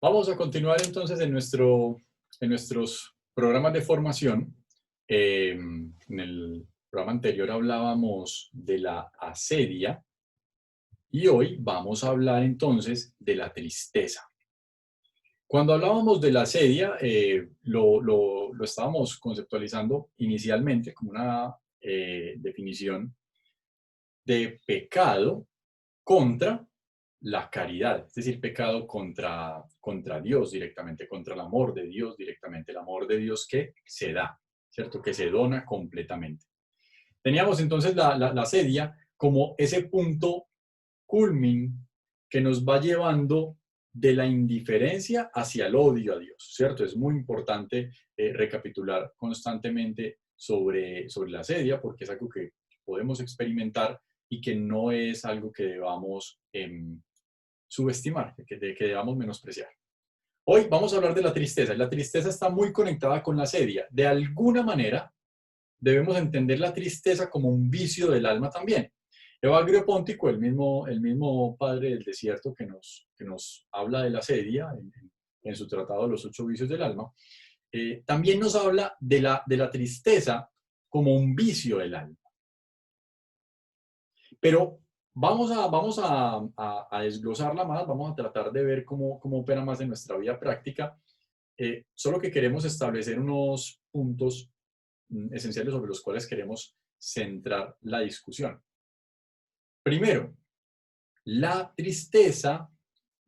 Vamos a continuar entonces en nuestros programas de formación. En el programa anterior hablábamos de la asedia y hoy vamos a hablar entonces de la tristeza. Cuando hablábamos de la asedia, lo estábamos conceptualizando inicialmente como una definición de pecado contra la caridad, es decir, pecado contra Dios directamente, contra el amor de Dios directamente, el amor de Dios que se da, ¿cierto? Que se dona completamente. Teníamos entonces la asedia como ese punto culmin que nos va llevando de la indiferencia hacia el odio a Dios, ¿cierto? Es muy importante recapitular constantemente sobre la asedia porque es algo que podemos experimentar y que no es algo que debamos subestimar, que debamos menospreciar. Hoy vamos a hablar de la tristeza. La tristeza está muy conectada con la asedia. De alguna manera, debemos entender la tristeza como un vicio del alma también. Evagrio Póntico, el mismo padre del desierto que nos habla de la asedia en su tratado Los 8 vicios del alma, también nos habla de la tristeza como un vicio del alma. Pero vamos a desglosarla más, vamos a tratar de ver cómo opera más en nuestra vida práctica. Solo que queremos establecer unos puntos esenciales sobre los cuales queremos centrar la discusión. Primero, la tristeza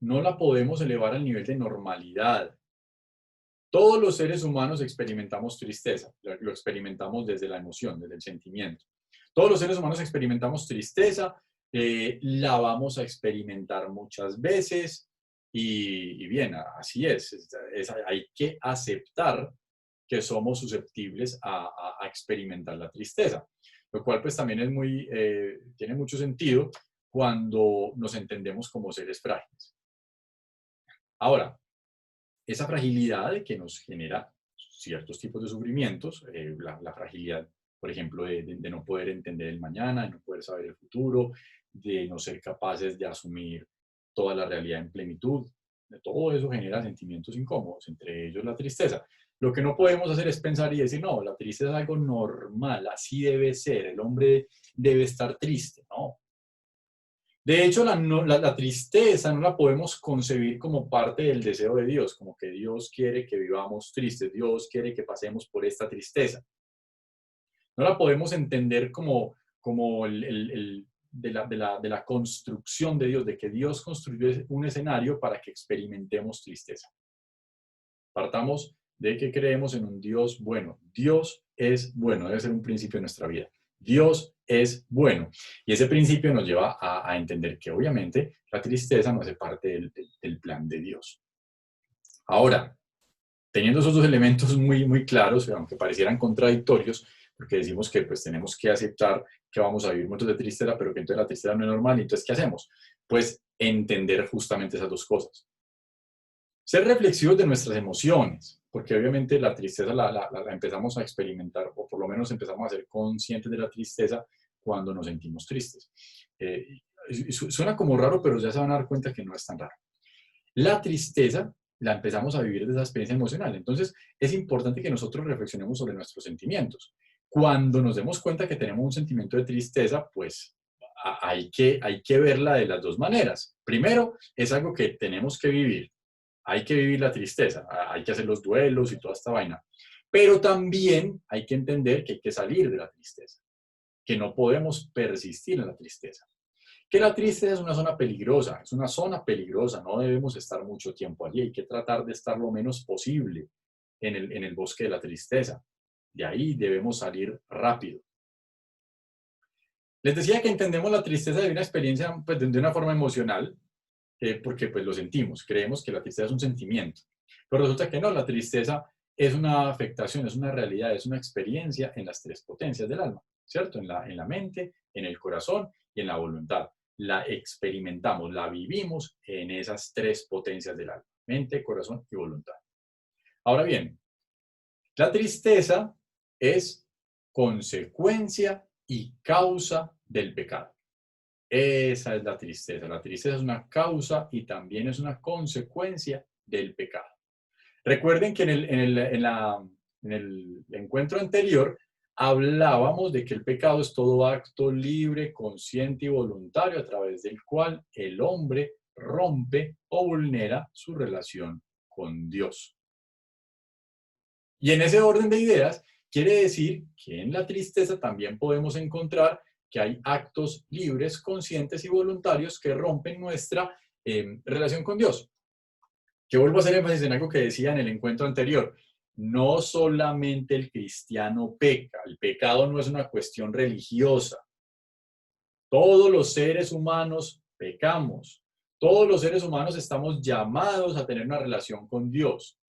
no la podemos elevar al nivel de normalidad. Todos los seres humanos experimentamos tristeza, lo experimentamos desde la emoción, desde el sentimiento. Todos los seres humanos experimentamos tristeza, la vamos a experimentar muchas veces y bien, así hay que aceptar que somos susceptibles a experimentar la tristeza, lo cual pues también tiene mucho sentido cuando nos entendemos como seres frágiles. Ahora, esa fragilidad que nos genera ciertos tipos de sufrimientos, la fragilidad, por ejemplo, de no poder entender el mañana, de no poder saber el futuro, de no ser capaces de asumir toda la realidad en plenitud, de todo eso genera sentimientos incómodos, entre ellos la tristeza. Lo que no podemos hacer es pensar y decir, no, la tristeza es algo normal, así debe ser, el hombre debe estar triste, ¿no? De hecho, la tristeza no la podemos concebir como parte del deseo de Dios, como que Dios quiere que vivamos tristes, Dios quiere que pasemos por esta tristeza. No la podemos entender como de la construcción de Dios, de que Dios construyó un escenario para que experimentemos tristeza. Partamos de que creemos en un Dios bueno. Dios es bueno, debe ser un principio de nuestra vida. Dios es bueno. Y ese principio nos lleva a entender que obviamente la tristeza no hace parte del plan de Dios. Ahora, teniendo esos dos elementos muy claros, aunque parecieran contradictorios, porque decimos que pues tenemos que aceptar que vamos a vivir momentos de tristeza, pero que entonces la tristeza no es normal, entonces ¿qué hacemos? Pues entender justamente esas dos cosas. Ser reflexivos de nuestras emociones, porque obviamente la tristeza la empezamos a experimentar, o por lo menos empezamos a ser conscientes de la tristeza cuando nos sentimos tristes. Suena como raro, pero ya se van a dar cuenta que no es tan raro. La tristeza la empezamos a vivir de esa experiencia emocional. Entonces, es importante que nosotros reflexionemos sobre nuestros sentimientos. Cuando nos demos cuenta que tenemos un sentimiento de tristeza, pues hay que verla de las dos maneras. Primero, es algo que tenemos que vivir. Hay que vivir la tristeza, hay que hacer los duelos y toda esta vaina. Pero también hay que entender que hay que salir de la tristeza, que no podemos persistir en la tristeza. Que la tristeza es una zona peligrosa, no debemos estar mucho tiempo allí, hay que tratar de estar lo menos posible en el bosque de la tristeza. De ahí debemos salir rápido. Les decía que entendemos la tristeza de una experiencia, pues, de una forma emocional, porque pues lo sentimos, creemos que la tristeza es un sentimiento, pero resulta que no, la tristeza es una afectación, es una realidad, es una experiencia en las tres potencias del alma, ¿cierto? En la mente, en el corazón y en la voluntad. La experimentamos, la vivimos en esas tres potencias del alma, mente, corazón y voluntad. Ahora bien, la tristeza es consecuencia y causa del pecado. Esa es la tristeza. La tristeza es una causa y también es una consecuencia del pecado. Recuerden que en el encuentro anterior hablábamos de que el pecado es todo acto libre, consciente y voluntario a través del cual el hombre rompe o vulnera su relación con Dios. Y en ese orden de ideas, quiere decir que en la tristeza también podemos encontrar que hay actos libres, conscientes y voluntarios que rompen nuestra relación con Dios. Que vuelvo a hacer énfasis en algo que decía en el encuentro anterior. No solamente el cristiano peca, el pecado no es una cuestión religiosa. Todos los seres humanos pecamos. Todos los seres humanos estamos llamados a tener una relación con Dios.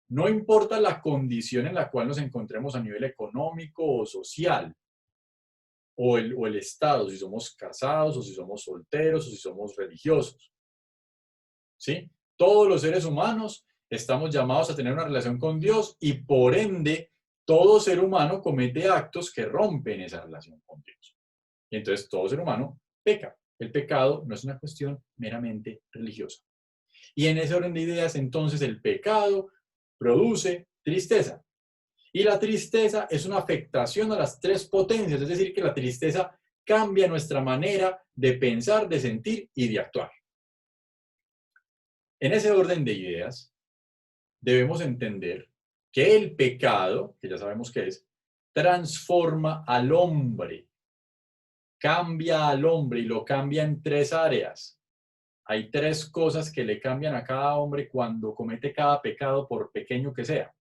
No importa la condición en la cual nos encontremos a nivel económico o social, o el estado, si somos casados, o si somos solteros, o si somos religiosos. ¿Sí? Todos los seres humanos estamos llamados a tener una relación con Dios y por ende, todo ser humano comete actos que rompen esa relación con Dios. Y entonces todo ser humano peca. El pecado no es una cuestión meramente religiosa. Y en ese orden de ideas, entonces, el pecado produce tristeza. Y la tristeza es una afectación a las tres potencias, es decir, que la tristeza cambia nuestra manera de pensar, de sentir y de actuar. En ese orden de ideas, debemos entender que el pecado, que ya sabemos qué es, transforma al hombre, cambia al hombre y lo cambia en tres áreas. Hay tres cosas que le cambian a cada hombre cuando comete cada pecado, por pequeño que sea.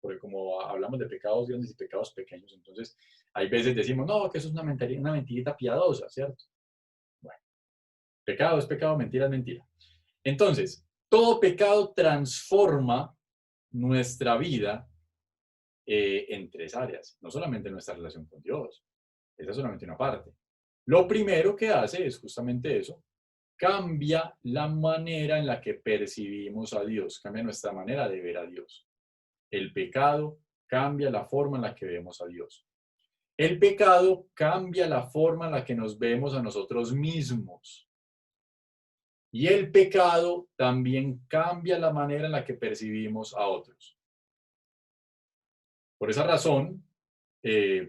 Porque como hablamos de pecados grandes y pecados pequeños, entonces hay veces decimos, no, que eso es una mentirita piadosa, ¿cierto? Bueno, pecado es pecado, mentira es mentira. Entonces, todo pecado transforma nuestra vida en tres áreas, no solamente nuestra relación con Dios, esa es solamente una parte. Lo primero que hace es justamente eso, cambia la manera en la que percibimos a Dios, cambia nuestra manera de ver a Dios. El pecado cambia la forma en la que vemos a Dios. El pecado cambia la forma en la que nos vemos a nosotros mismos. Y el pecado también cambia la manera en la que percibimos a otros. Por esa razón,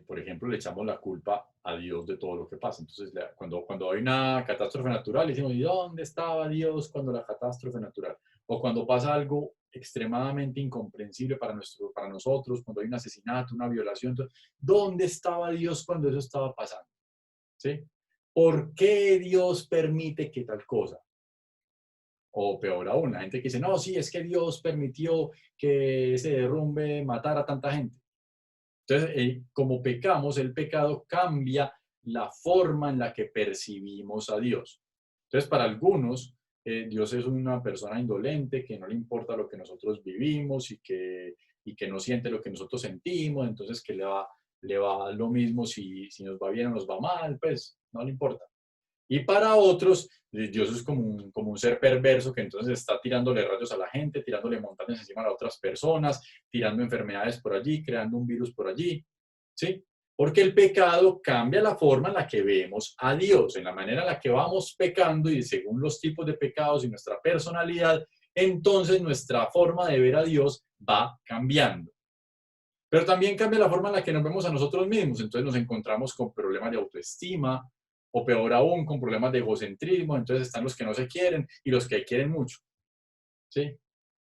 por ejemplo, le echamos la culpa a Dios de todo lo que pasa. Entonces, cuando hay una catástrofe natural, decimos, ¿y dónde estaba Dios cuando la catástrofe natural? O cuando pasa algo extremadamente incomprensible para nosotros, cuando hay un asesinato, una violación, entonces, ¿dónde estaba Dios cuando eso estaba pasando? ¿Sí? ¿Por qué Dios permite que tal cosa? O peor aún, la gente que dice, no, sí, es que Dios permitió que ese derrumbe matara a tanta gente. Entonces, como pecamos, el pecado cambia la forma en la que percibimos a Dios. Entonces, para algunos, Dios es una persona indolente, que no le importa lo que nosotros vivimos y que no siente lo que nosotros sentimos, entonces que le va lo mismo si nos va bien o nos va mal, pues no le importa. Y para otros, Dios es como un ser perverso que entonces está tirándole rayos a la gente, tirándole montañas encima a otras personas, tirando enfermedades por allí, creando un virus por allí, ¿sí? Porque el pecado cambia la forma en la que vemos a Dios, en la manera en la que vamos pecando y según los tipos de pecados y nuestra personalidad, entonces nuestra forma de ver a Dios va cambiando. Pero también cambia la forma en la que nos vemos a nosotros mismos. Entonces nos encontramos con problemas de autoestima o peor aún con problemas de egocentrismo. Entonces están los que no se quieren y los que quieren mucho. ¿Sí?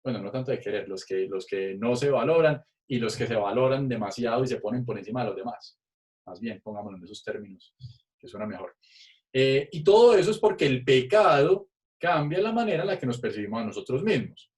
Bueno, no tanto de querer, los que no se valoran y los que se valoran demasiado y se ponen por encima de los demás. Más bien, pongámoslo en esos términos, que suena mejor. Y todo eso es porque el pecado cambia la manera en la que nos percibimos a nosotros mismos.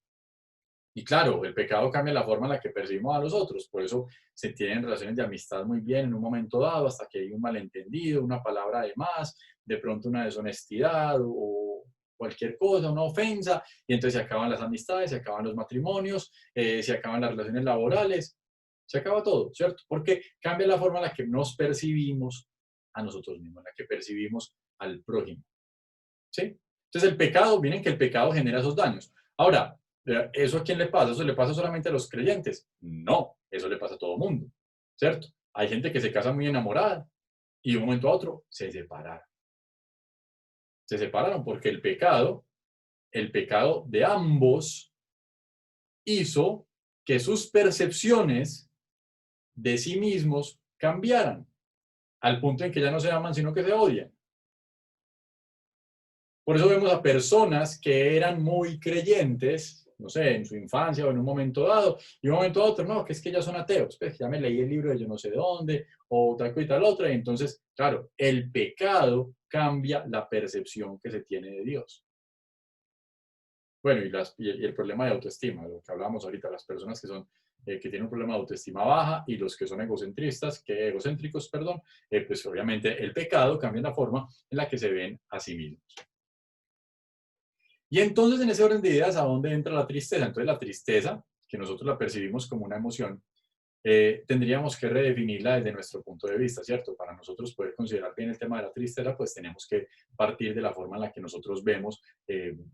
Y claro, el pecado cambia la forma en la que percibimos a los otros, por eso se tienen relaciones de amistad muy bien en un momento dado, hasta que hay un malentendido, una palabra de más, de pronto una deshonestidad o cualquier cosa, una ofensa, y entonces se acaban las amistades, se acaban los matrimonios, se acaban las relaciones laborales, se acaba todo, ¿cierto? Porque cambia la forma en la que nos percibimos a nosotros mismos, en la que percibimos al prójimo, ¿sí? Entonces el pecado, miren que el pecado genera esos daños. Ahora, ¿eso a quién le pasa? ¿Eso le pasa solamente a los creyentes? No, eso le pasa a todo mundo, ¿cierto? Hay gente que se casa muy enamorada y de un momento a otro se separaron. Se separaron porque el pecado el pecado de ambos hizo que sus percepciones de sí mismos cambiaran, al punto en que ya no se aman, sino que se odian. Por eso vemos a personas que eran muy creyentes, no sé, en su infancia o en un momento dado, y un momento a otro, no, que es que ya son ateos, pues ya me leí el libro de yo no sé dónde, o tal cosa y tal otra, y entonces, claro, el pecado cambia la percepción que se tiene de Dios. Bueno, y el problema de autoestima, lo que hablábamos ahorita, las personas que son que tienen un problema de autoestima baja y los que son egocéntricos, perdón, pues obviamente el pecado cambia la forma en la que se ven a sí mismos. Y entonces en ese orden de ideas, ¿a dónde entra la tristeza? Entonces la tristeza, que nosotros la percibimos como una emoción, tendríamos que redefinirla desde nuestro punto de vista, ¿cierto? Para nosotros poder considerar bien el tema de la tristeza, pues tenemos que partir de la forma en la que nosotros vemos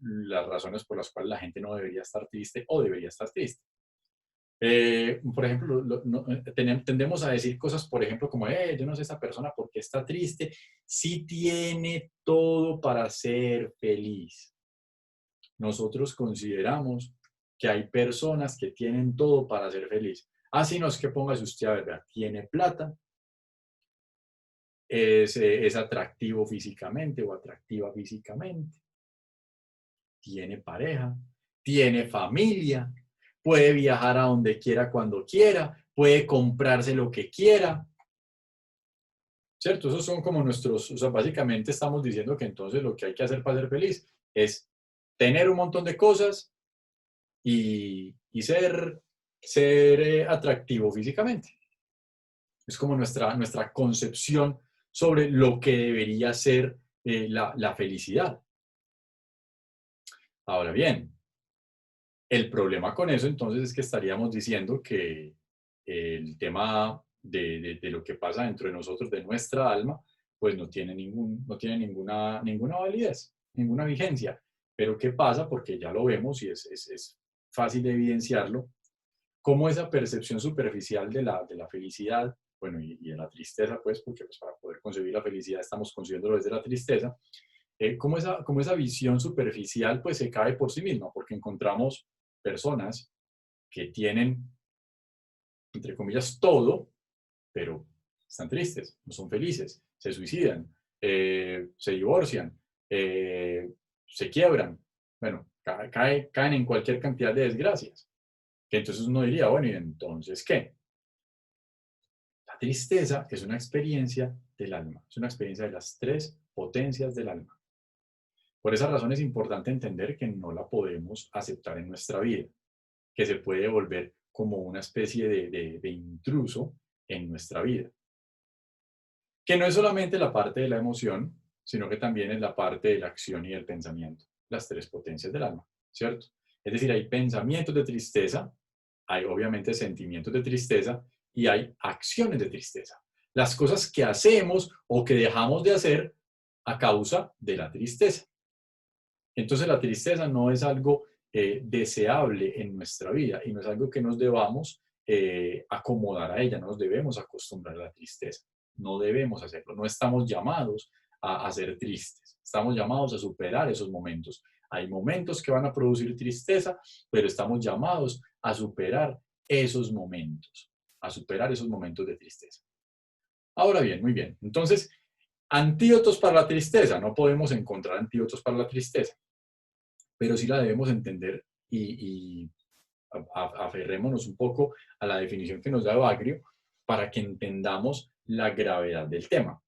las razones por las cuales la gente no debería estar triste o debería estar triste. Por ejemplo, tendemos a decir cosas, por ejemplo, como, yo no sé esa persona por qué está triste, si tiene todo para ser feliz. Nosotros consideramos que hay personas que tienen todo para ser feliz. Así no es que póngase usted a ver, tiene plata, es atractivo físicamente o atractiva físicamente, tiene pareja, tiene familia, puede viajar a donde quiera cuando quiera, puede comprarse lo que quiera, ¿cierto? Esos son como nuestros, o sea, básicamente estamos diciendo que entonces lo que hay que hacer para ser feliz es tener un montón de cosas y ser atractivo físicamente. Es como nuestra concepción sobre lo que debería ser la felicidad. Ahora bien, el problema con eso entonces es que estaríamos diciendo que el tema de lo que pasa dentro de nosotros, de nuestra alma, pues no tiene ninguna validez, ninguna vigencia. Pero ¿qué pasa? Porque ya lo vemos y es fácil de evidenciarlo, cómo esa percepción superficial de la felicidad, bueno, y de la tristeza, pues, porque pues, para poder concebir la felicidad estamos concibiéndolo desde la tristeza, cómo esa visión superficial pues se cae por sí misma, porque encontramos personas que tienen, entre comillas, todo, pero están tristes, no son felices, se suicidan, se divorcian, se quiebran, bueno, caen en cualquier cantidad de desgracias. Que entonces uno diría, bueno, ¿y entonces qué? La tristeza es una experiencia del alma, es una experiencia de las tres potencias del alma. Por esa razón es importante entender que no la podemos aceptar en nuestra vida, que se puede volver como una especie de intruso en nuestra vida. Que no es solamente la parte de la emoción, sino que también es la parte de la acción y del pensamiento, las tres potencias del alma, ¿cierto? Es decir, hay pensamientos de tristeza, hay obviamente sentimientos de tristeza y hay acciones de tristeza. Las cosas que hacemos o que dejamos de hacer a causa de la tristeza. Entonces la tristeza no es algo deseable en nuestra vida y no es algo que nos debamos acomodar a ella, no nos debemos acostumbrar a la tristeza, no debemos hacerlo, no estamos llamados a ser tristes, estamos llamados a superar esos momentos. Hay momentos que van a producir tristeza, pero estamos llamados a superar esos momentos, de tristeza. Ahora bien, muy bien. Entonces, antídotos para la tristeza. No podemos encontrar antídotos para la tristeza, pero sí la debemos entender y aferrémonos un poco a la definición que nos da Evagrio para que entendamos la gravedad del tema.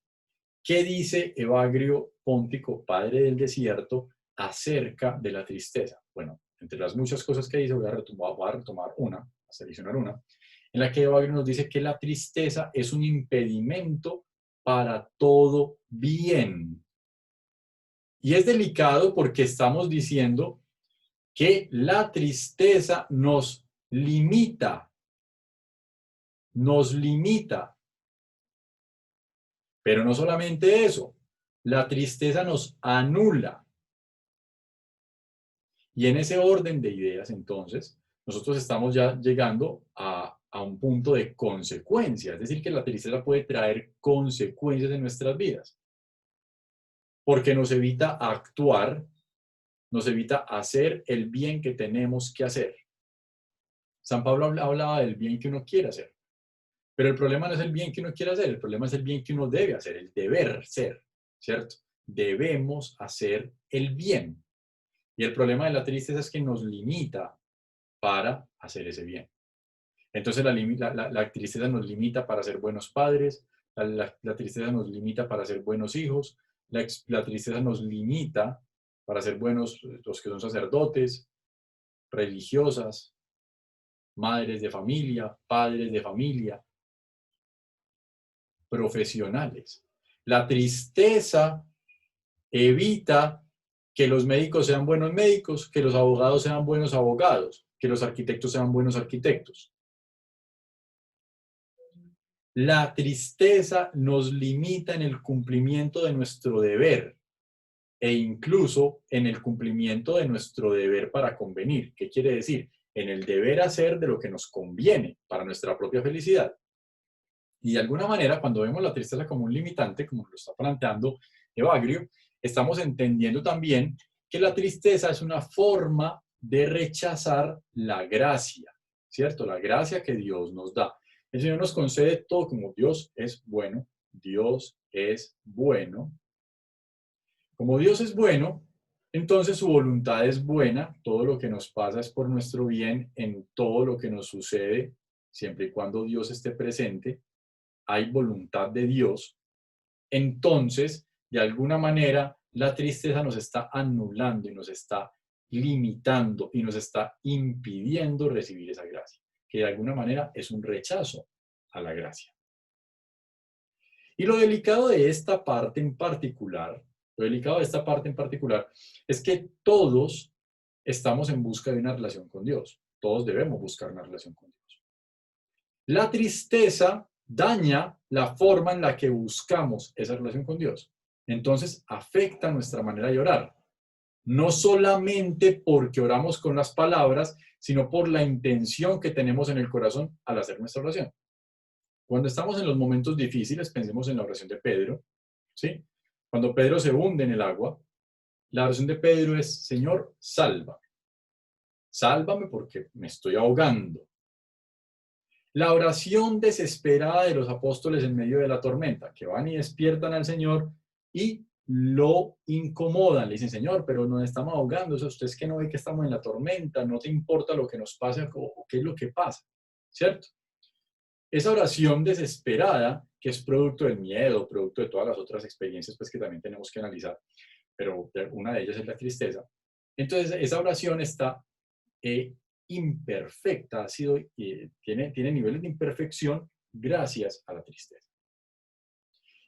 ¿Qué dice Evagrio Póntico, padre del desierto, acerca de la tristeza? Bueno, entre las muchas cosas que dice, voy a retomar una, a seleccionar una, en la que Evagrio nos dice que la tristeza es un impedimento para todo bien. Y es delicado porque estamos diciendo que la tristeza nos limita. Pero no solamente eso, la tristeza nos anula. Y en ese orden de ideas, entonces, nosotros estamos ya llegando a un punto de consecuencia, es decir, que la tristeza puede traer consecuencias en nuestras vidas, porque nos evita actuar nos evita hacer el bien que tenemos que hacer. San Pablo hablaba del bien que uno quiere hacer, pero el problema no es el bien que uno quiere hacer, el problema es el bien que uno debe hacer, el deber ser, ¿cierto? Debemos hacer el bien. Y el problema de la tristeza es que nos limita para hacer ese bien. Entonces la tristeza nos limita para ser buenos padres, la tristeza nos limita para ser buenos hijos, la tristeza nos limita para ser buenos, los que son sacerdotes, religiosas, madres de familia, padres de familia, profesionales. La tristeza evita que los médicos sean buenos médicos, que los abogados sean buenos abogados, que los arquitectos sean buenos arquitectos. La tristeza nos limita en el cumplimiento de nuestro deber e incluso en el cumplimiento de nuestro deber para convenir. ¿Qué quiere decir? En el deber hacer de lo que nos conviene para nuestra propia felicidad. Y de alguna manera, cuando vemos la tristeza como un limitante, como lo está planteando Evagrio, estamos entendiendo también que la tristeza es una forma de rechazar la gracia, ¿cierto? La gracia que Dios nos da. El Señor nos concede todo como Dios es bueno. Dios es bueno. Como Dios es bueno, entonces su voluntad es buena. Todo lo que nos pasa es por nuestro bien en todo lo que nos sucede, siempre y cuando Dios esté presente. Hay voluntad de Dios. Entonces, de alguna manera, la tristeza nos está anulando y nos está limitando y nos está impidiendo recibir esa gracia, que de alguna manera es un rechazo a la gracia. Y lo delicado de esta parte en particular, es que todos estamos en busca de una relación con Dios. Todos debemos buscar una relación con Dios. La tristeza daña la forma en la que buscamos esa relación con Dios. Entonces afecta nuestra manera de orar. No solamente porque oramos con las palabras, sino por la intención que tenemos en el corazón al hacer nuestra oración. Cuando estamos en los momentos difíciles, pensemos en la oración de Pedro, ¿sí? Cuando Pedro se hunde en el agua, la oración de Pedro es: Señor, sálvame. Sálvame porque me estoy ahogando. La oración desesperada de los apóstoles en medio de la tormenta, que van y despiertan al Señor y lo incomodan. Le dicen: Señor, pero nos estamos ahogando. O sea, usted es que no ve que estamos en la tormenta, no te importa lo que nos pasa o qué es lo que pasa, ¿cierto? Esa oración desesperada, que es producto del miedo, producto de todas las otras experiencias pues, que también tenemos que analizar, pero una de ellas es la tristeza. Entonces, esa oración está imperfecta, tiene niveles de imperfección gracias a la tristeza.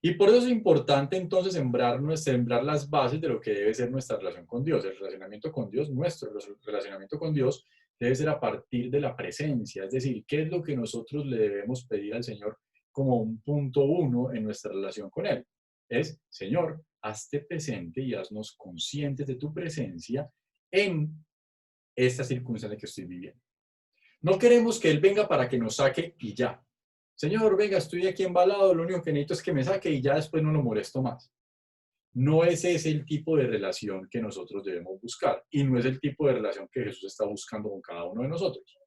Y por eso es importante entonces sembrar las bases de lo que debe ser nuestra relación con Dios. El relacionamiento con Dios, nuestro relacionamiento con Dios, debe ser a partir de la presencia, es decir, qué es lo que nosotros le debemos pedir al Señor como un punto uno en nuestra relación con Él. Es: Señor, hazte presente y haznos conscientes de tu presencia en esta circunstancia que estoy viviendo. No queremos que Él venga para que nos saque y ya. Señor, venga, estoy aquí embalado, lo único que necesito es que me saque y ya después no lo molesto más. No ese es el tipo de relación que nosotros debemos buscar y no es el tipo de relación que Jesús está buscando con cada uno de nosotros.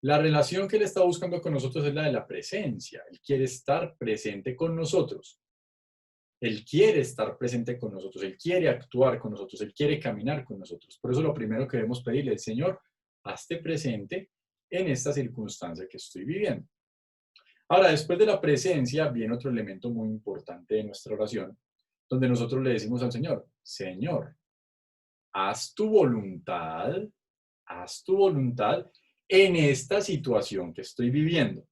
La relación que Él está buscando con nosotros es la de la presencia. Él quiere estar presente con nosotros. Él quiere estar presente con nosotros. Él quiere actuar con nosotros. Él quiere caminar con nosotros. Por eso lo primero que debemos pedirle es: Señor, hazte presente en esta circunstancia que estoy viviendo. Ahora, después de la presencia, viene otro elemento muy importante de nuestra oración, donde nosotros le decimos al Señor: Señor, haz tu voluntad en esta situación que estoy viviendo.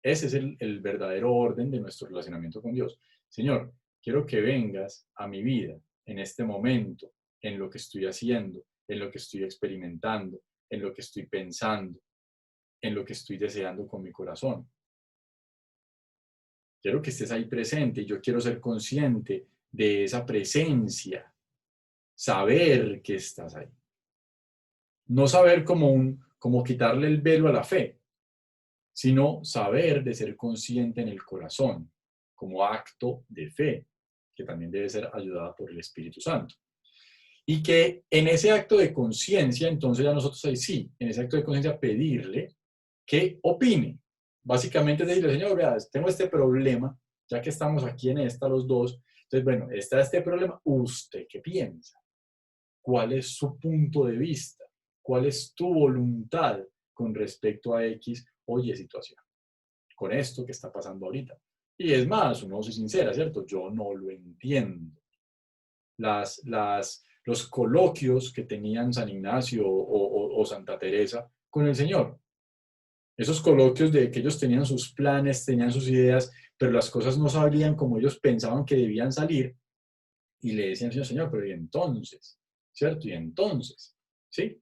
Ese es el verdadero orden de nuestro relacionamiento con Dios. Señor, quiero que vengas a mi vida en este momento, en lo que estoy haciendo, en lo que estoy experimentando, en lo que estoy pensando, en lo que estoy deseando con mi corazón. Quiero que estés ahí presente y yo quiero ser consciente de esa presencia, saber que estás ahí. No saber como quitarle el velo a la fe, sino saber de ser consciente en el corazón, como acto de fe, que también debe ser ayudada por el Espíritu Santo. Y que en ese acto de conciencia, entonces ya nosotros ahí sí, en ese acto de conciencia pedirle que opine. Básicamente es decirle, señor, vea, tengo este problema, ya que estamos aquí en esta los dos, entonces bueno, está este problema, ¿usted qué piensa? ¿Cuál es su punto de vista? ¿Cuál es tu voluntad con respecto a X o Y situación? Con esto que está pasando ahorita. Y es más, uno se sincera, ¿cierto? Yo no lo entiendo. Los coloquios que tenían San Ignacio o Santa Teresa con el Señor. Esos coloquios de que ellos tenían sus planes, tenían sus ideas, pero las cosas no salían como ellos pensaban que debían salir. Y le decían, Señor, pero ¿y entonces? ¿Cierto? Y entonces, ¿sí?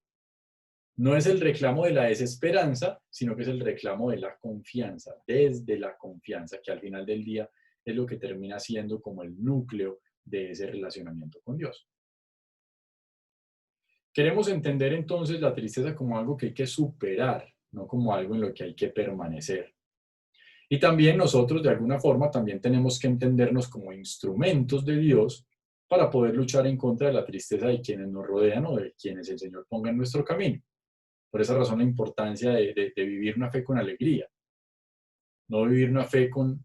No es el reclamo de la desesperanza, sino que es el reclamo de la confianza, desde la confianza, que al final del día es lo que termina siendo como el núcleo de ese relacionamiento con Dios. Queremos entender entonces la tristeza como algo que hay que superar, no como algo en lo que hay que permanecer. Y también nosotros, de alguna forma, también tenemos que entendernos como instrumentos de Dios para poder luchar en contra de la tristeza de quienes nos rodean o de quienes el Señor ponga en nuestro camino. Por esa razón la importancia de vivir una fe con alegría, no vivir una fe con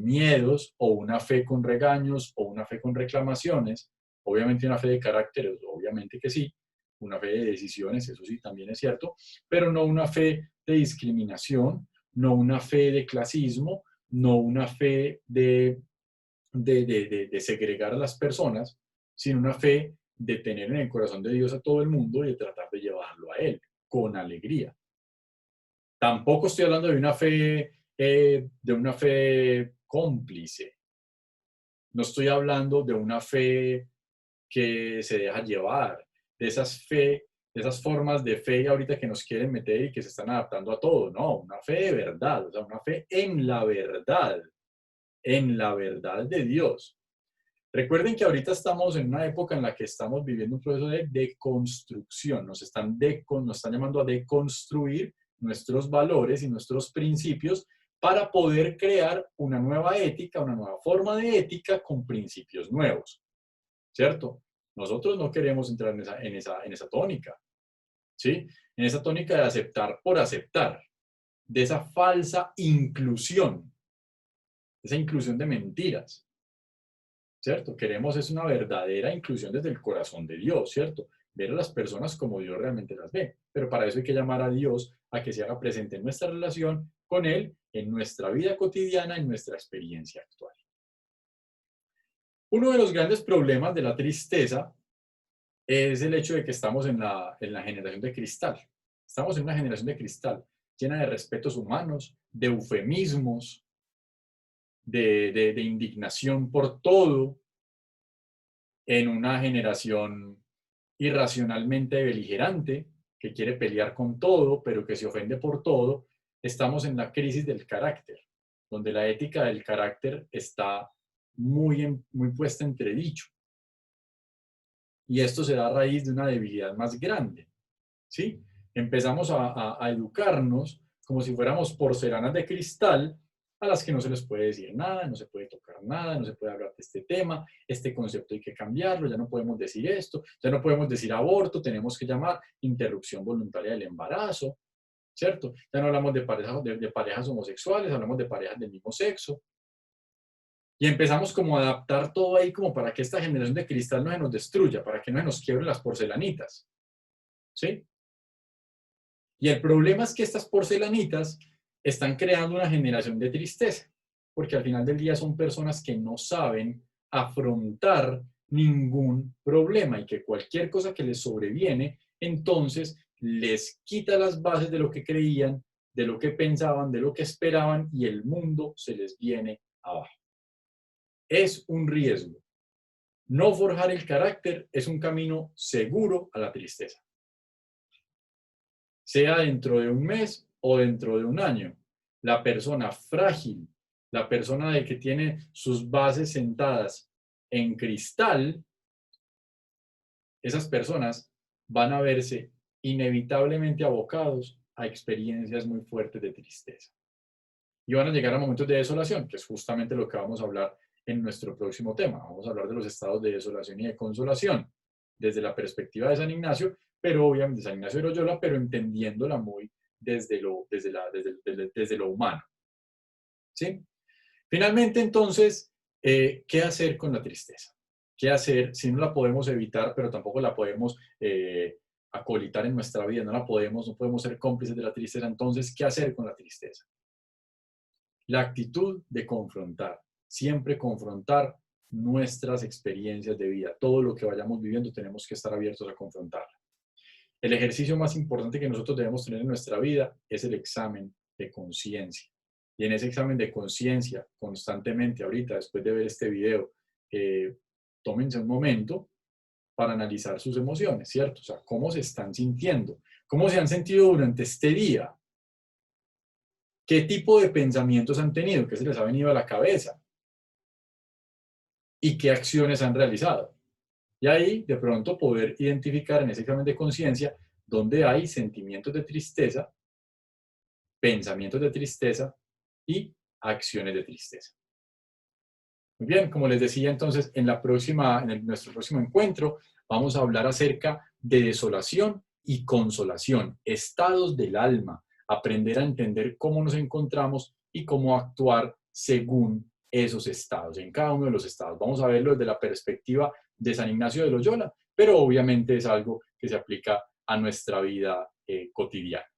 miedos o una fe con regaños o una fe con reclamaciones. Obviamente una fe de carácter, obviamente que sí, una fe de decisiones, eso sí, también es cierto, pero no una fe de discriminación, no una fe de clasismo, no una fe de segregar a las personas, sino una fe de tener en el corazón de Dios a todo el mundo y de tratar de llevarlo a Él con alegría. Tampoco estoy hablando de una fe cómplice. No estoy hablando de una fe que se deja llevar, de esas formas de fe ahorita que nos quieren meter y que se están adaptando a todo. No, una fe de verdad, o sea, una fe en la verdad de Dios. Recuerden que ahorita estamos en una época en la que estamos viviendo un proceso de deconstrucción. Nos están llamando a deconstruir nuestros valores y nuestros principios para poder crear una nueva ética, una nueva forma de ética con principios nuevos, ¿cierto? Nosotros no queremos entrar en esa tónica, ¿sí? En esa tónica de aceptar por aceptar, de esa falsa inclusión, esa inclusión de mentiras. ¿Cierto? Queremos es una verdadera inclusión desde el corazón de Dios, ¿cierto? Ver a las personas como Dios realmente las ve. Pero para eso hay que llamar a Dios a que se haga presente en nuestra relación con Él, en nuestra vida cotidiana, en nuestra experiencia actual. Uno de los grandes problemas de la tristeza es el hecho de que estamos en la generación de cristal. Estamos en una generación de cristal llena de respetos humanos, de eufemismos, de indignación por todo, en una generación irracionalmente beligerante, que quiere pelear con todo, pero que se ofende por todo. Estamos en la crisis del carácter, donde la ética del carácter está muy puesta en entredicho. Y esto se da a raíz de una debilidad más grande, ¿sí? Empezamos a educarnos como si fuéramos porcelanas de cristal a las que no se les puede decir nada, no se puede tocar nada, no se puede hablar de este tema, este concepto hay que cambiarlo, ya no podemos decir esto, ya no podemos decir aborto, tenemos que llamar interrupción voluntaria del embarazo, ¿cierto? Ya no hablamos de parejas homosexuales, hablamos de parejas del mismo sexo. Y empezamos como a adaptar todo ahí como para que esta generación de cristal no se nos destruya, para que no se nos quiebren las porcelanitas, ¿sí? Y el problema es que estas porcelanitas están creando una generación de tristeza, porque al final del día son personas que no saben afrontar ningún problema y que cualquier cosa que les sobreviene, entonces les quita las bases de lo que creían, de lo que pensaban, de lo que esperaban y el mundo se les viene abajo. Es un riesgo. No forjar el carácter es un camino seguro a la tristeza, sea dentro de un mes o dentro de un año. La persona frágil, la persona de que tiene sus bases sentadas en cristal, esas personas van a verse inevitablemente abocados a experiencias muy fuertes de tristeza. Y van a llegar a momentos de desolación, que es justamente lo que vamos a hablar en nuestro próximo tema. Vamos a hablar de los estados de desolación y de consolación. desde la perspectiva de San Ignacio, pero obviamente San Ignacio de Loyola, pero entendiéndola muy desde lo humano. ¿Sí? Finalmente, entonces, ¿qué hacer con la tristeza? ¿Qué hacer si no la podemos evitar, pero tampoco la podemos acolitar en nuestra vida? No podemos ser cómplices de la tristeza. Entonces, ¿qué hacer con la tristeza? La actitud de confrontar, siempre confrontar nuestras experiencias de vida. Todo lo que vayamos viviendo tenemos que estar abiertos a confrontarla. El ejercicio más importante que nosotros debemos tener en nuestra vida es el examen de conciencia. Y en ese examen de conciencia, constantemente, ahorita, después de ver este video, tómense un momento para analizar sus emociones, ¿cierto? O sea, cómo se están sintiendo, cómo se han sentido durante este día, qué tipo de pensamientos han tenido, qué se les ha venido a la cabeza y qué acciones han realizado. Y ahí, de pronto, poder identificar en ese examen de conciencia dónde hay sentimientos de tristeza, pensamientos de tristeza y acciones de tristeza. Muy bien, como les decía entonces, nuestro próximo encuentro vamos a hablar acerca de desolación y consolación, estados del alma, aprender a entender cómo nos encontramos y cómo actuar según esos estados, en cada uno de los estados. Vamos a verlo desde la perspectiva de San Ignacio de Loyola, pero obviamente es algo que se aplica a nuestra vida cotidiana.